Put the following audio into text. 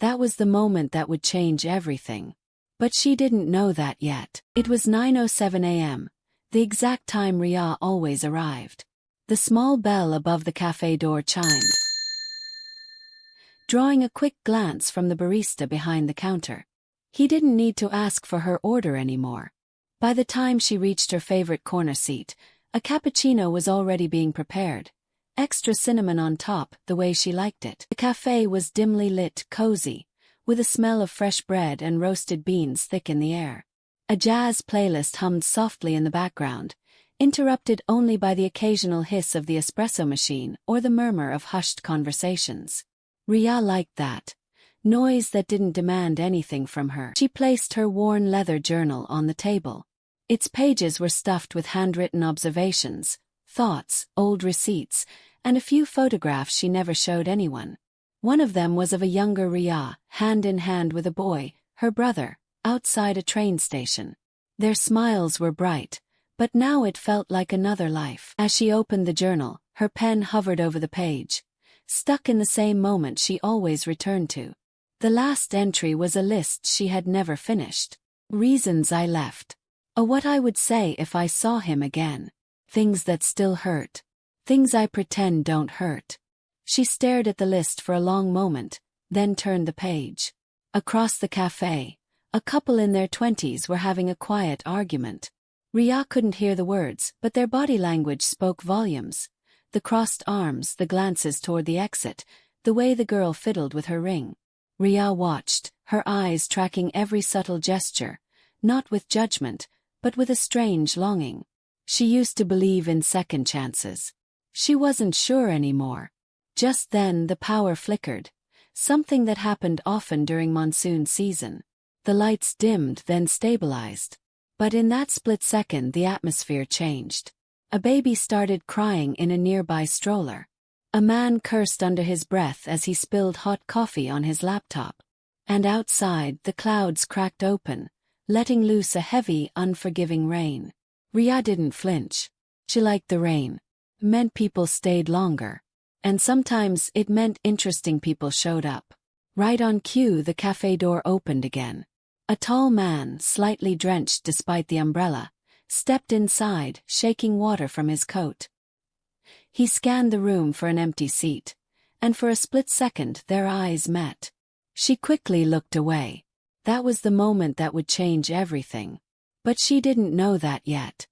That was the moment that would change everything. But she didn't know that yet. It was 9:07 a.m., the exact time Riya always arrived. The small bell above the cafe door chimed, drawing a quick glance from the barista behind the counter. He didn't need to ask for her order anymore. By the time she reached her favorite corner seat, a cappuccino was already being prepared, extra cinnamon on top, the way she liked it. The cafe was dimly lit, cozy, with a smell of fresh bread and roasted beans thick in the air. A jazz playlist hummed softly in the background, interrupted only by the occasional hiss of the espresso machine or the murmur of hushed conversations. Riya liked that. Noise that didn't demand anything from her. She placed her worn leather journal on the table. Its pages were stuffed with handwritten observations, thoughts, old receipts, and a few photographs she never showed anyone. One of them was of a younger Riya, hand in hand with a boy, her brother, outside a train station. Their smiles were bright, but now it felt like another life. As she opened the journal, her pen hovered over the page, stuck in the same moment she always returned to. The last entry was a list she had never finished. Reasons I left. What I would say if I saw him again. Things that still hurt. Things I pretend don't hurt. She stared at the list for a long moment, then turned the page. Across the cafe, a couple in their 20s were having a quiet argument. Riya couldn't hear the words, but their body language spoke volumes. The crossed arms, the glances toward the exit, the way the girl fiddled with her ring. Riya watched, her eyes tracking every subtle gesture, not with judgment, but with a strange longing. She used to believe in second chances. She wasn't sure anymore. Just then the power flickered, something that happened often during monsoon season. The lights dimmed, then stabilized. But in that split second the atmosphere changed. A baby started crying in a nearby stroller. A man cursed under his breath as he spilled hot coffee on his laptop. And outside, the clouds cracked open, letting loose a heavy, unforgiving rain. Riya didn't flinch. She liked the rain. It meant people stayed longer. And sometimes it meant interesting people showed up. Right on cue, the cafe door opened again. A tall man, slightly drenched despite the umbrella, stepped inside, shaking water from his coat. He scanned the room for an empty seat, and for a split second their eyes met. She quickly looked away. That was the moment that would change everything. But she didn't know that yet.